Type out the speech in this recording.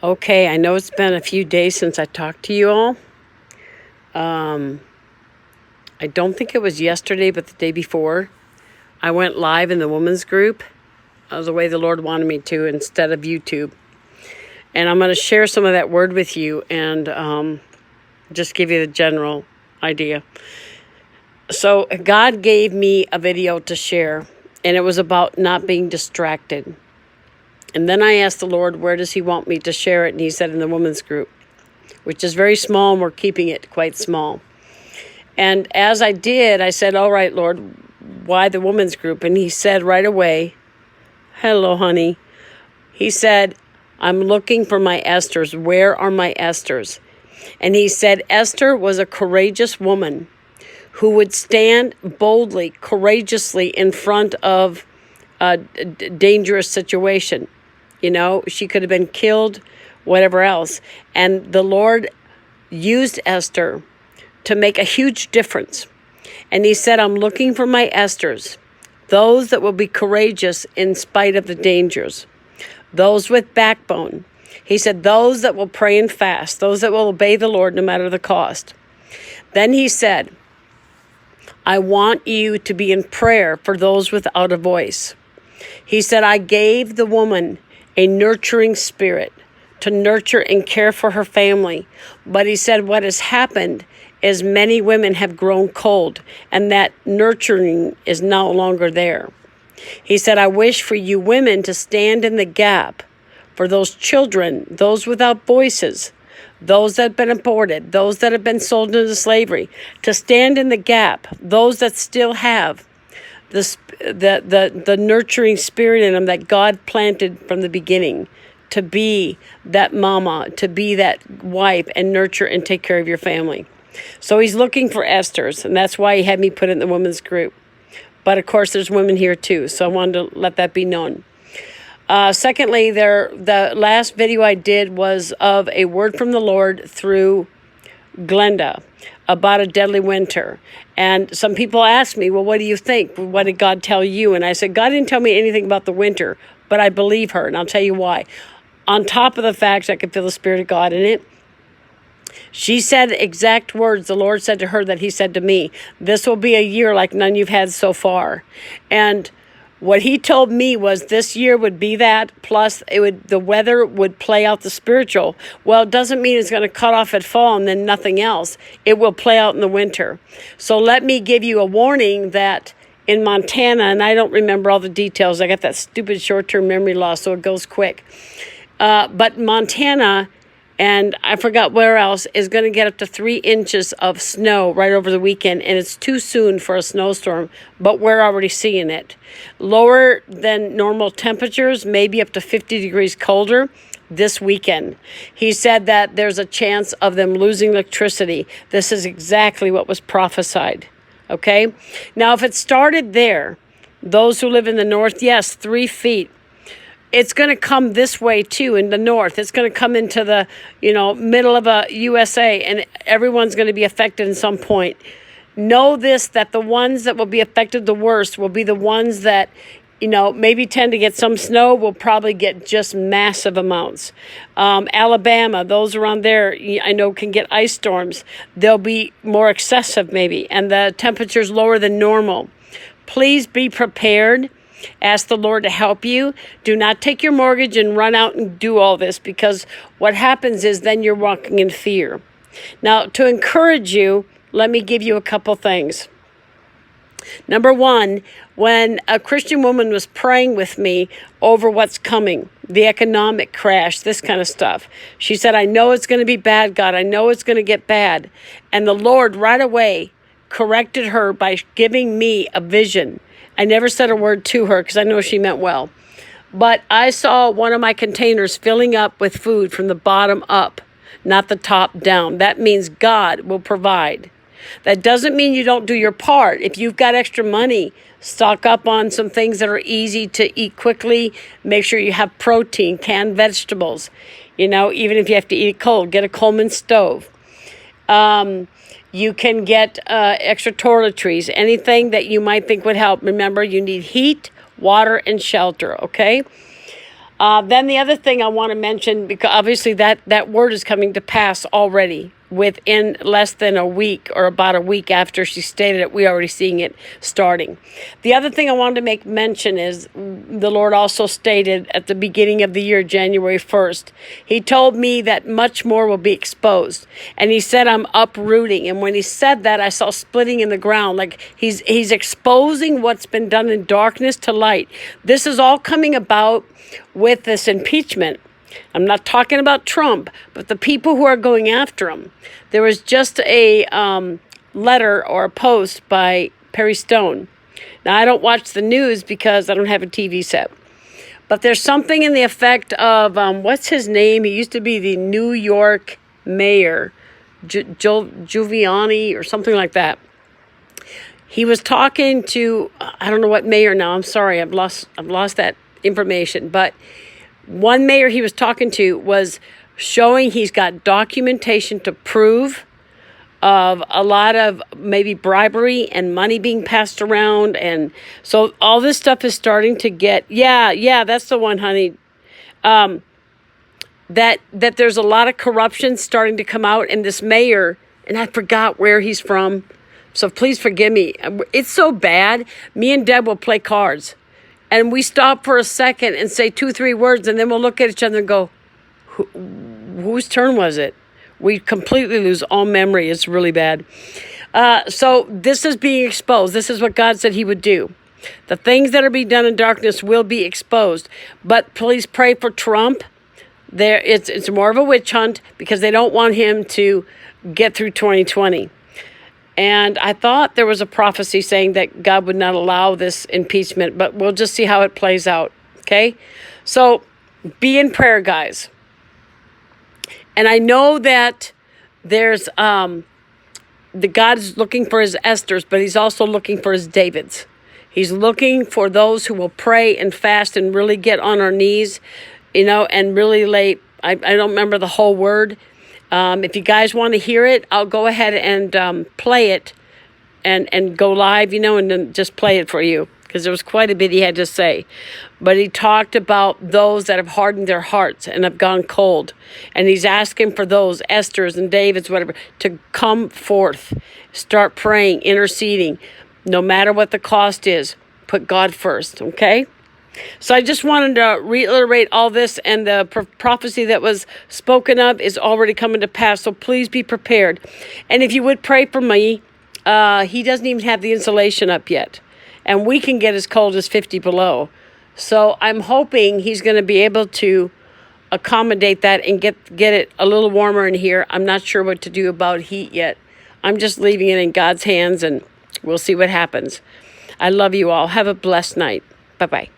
Okay, I know it's been a few days since I talked to you all. Um, I don't think it was yesterday, but the day before. I went live in the women's group. That was the way the Lord wanted me to instead of YouTube. And I'm going to share some of that word with you and just give you the general idea. So, God gave me a video to share, and it was about not being distracted. And then I asked the Lord, where does He want me to share it? And He said, in the women's group, which is very small, and we're keeping it quite small. And as I did, I said, all right, Lord, why the women's group? And He said right away, hello, honey. He said, I'm looking for my Esthers. Where are my Esthers? And He said, Esther was a courageous woman who would stand boldly, courageously in front of a dangerous situation. You know, she could have been killed, whatever else. And the Lord used Esther to make a huge difference. And He said, I'm looking for my Esthers, those that will be courageous in spite of the dangers, those with backbone. He said, those that will pray and fast, those that will obey the Lord no matter the cost. Then He said, I want you to be in prayer for those without a voice. He said, I gave the woman a nurturing spirit to nurture and care for her family. But He said, what has happened is many women have grown cold, and that nurturing is no longer there. He said, I wish for you women to stand in the gap for those children, those without voices, those that have been aborted, those that have been sold into slavery, to stand in the gap, those that still have the nurturing spirit in them that God planted from the beginning, to be that mama, to be that wife and nurture and take care of your family. So He's looking for Esthers, and that's why He had me put it in the women's group. But of course, there's women here too, so I wanted to let that be known. Secondly, the last video I did was of a word from the Lord through Glenda about a deadly winter. And some people ask me, well, what do you think? What did God tell you? And I said, God didn't tell me anything about the winter, but I believe her, and I'll tell you why. On top of the fact I could feel the Spirit of God in it, she said exact words the Lord said to her that He said to me. This will be a year like none you've had so far. And what He told me was this year would be that, plus the weather would play out the spiritual. Well, it doesn't mean it's going to cut off at fall and then nothing else. It will play out in the winter. So let me give you a warning that in Montana, and I don't remember all the details. I got that stupid short-term memory loss, so it goes quick. But Montana, and I forgot where else, is going to get up to 3 inches of snow right over the weekend, and it's too soon for a snowstorm, but we're already seeing it. Lower than normal temperatures, maybe up to 50 degrees colder this weekend. He said that there's a chance of them losing electricity. This is exactly what was prophesied. Okay? Now, if it started there, those who live in the north, yes, 3 feet. It's going to come this way too in the north. It's going to come into the, middle of a USA, and everyone's going to be affected at some point. Know this, that the ones that will be affected the worst will be the ones that, maybe tend to get some snow, will probably get just massive amounts. Alabama, those around there, I know can get ice storms. They'll be more excessive maybe, and the temperature's lower than normal. Please be prepared. Ask the Lord to help you. Do not take your mortgage and run out and do all this, because what happens is then you're walking in fear. Now, to encourage you, let me give you a couple things. Number one, when a Christian woman was praying with me over what's coming, the economic crash, this kind of stuff, she said, I know it's going to be bad, God. I know it's going to get bad. And the Lord right away corrected her by giving me a vision. I never said a word to her because I know she meant well. But I saw one of my containers filling up with food from the bottom up, not the top down. That means God will provide. That doesn't mean you don't do your part. If you've got extra money, stock up on some things that are easy to eat quickly. Make sure you have protein, canned vegetables. Even if you have to eat it cold, get a Coleman stove. You can get extra toiletries, anything that you might think would help. Remember, you need heat, water, and shelter, okay? Then the other thing I want to mention, because obviously that word is coming to pass already within less than a week, or about a week after she stated it, we're already seeing it starting. The other thing I wanted to make mention is the Lord also stated at the beginning of the year, January 1st, he told me that much more will be exposed. And he said, I'm uprooting. And when he said that, I saw splitting in the ground. Like he's exposing what's been done in darkness to light. This is all coming about with this impeachment. I'm not talking about Trump, but the people who are going after him. There was just a letter or a post by Perry Stone. Now, I don't watch the news because I don't have a TV set. But there's something in the effect of, what's his name? He used to be the New York mayor, Giuliani or something like that. He was talking to, I don't know what mayor now. I'm sorry, I've lost that information. But one mayor he was talking to was showing he's got documentation to prove of a lot of maybe bribery and money being passed around. And so all this stuff is starting to get, yeah, that's the one, honey. That there's a lot of corruption starting to come out, and this mayor, and I forgot where he's from, so please forgive me. It's so bad. Me and Deb will play cards, and we stop for a second and say 2-3 words, and then we'll look at each other and go, whose turn was it? We completely lose all memory. It's really bad. So this is being exposed. This is what God said he would do. The things that are being done in darkness will be exposed. But please pray for Trump. It's more of a witch hunt because they don't want him to get through 2020. And I thought there was a prophecy saying that God would not allow this impeachment, but we'll just see how it plays out. Okay? So be in prayer, guys. And I know that there's the God's looking for his Esthers, but he's also looking for his Davids. He's looking for those who will pray and fast and really get on our knees, and really lay. I don't remember the whole word. If you guys want to hear it, I'll go ahead and play it and go live, and then just play it for you, because there was quite a bit he had to say. But he talked about those that have hardened their hearts and have gone cold. And he's asking for those Esthers and Davids, whatever, to come forth, start praying, interceding, no matter what the cost is. Put God first, okay? So I just wanted to reiterate all this, and the prophecy that was spoken of is already coming to pass. So please be prepared. And if you would pray for me, he doesn't even have the insulation up yet. And we can get as cold as 50 below. So I'm hoping he's going to be able to accommodate that and get it a little warmer in here. I'm not sure what to do about heat yet. I'm just leaving it in God's hands, and we'll see what happens. I love you all. Have a blessed night. Bye-bye.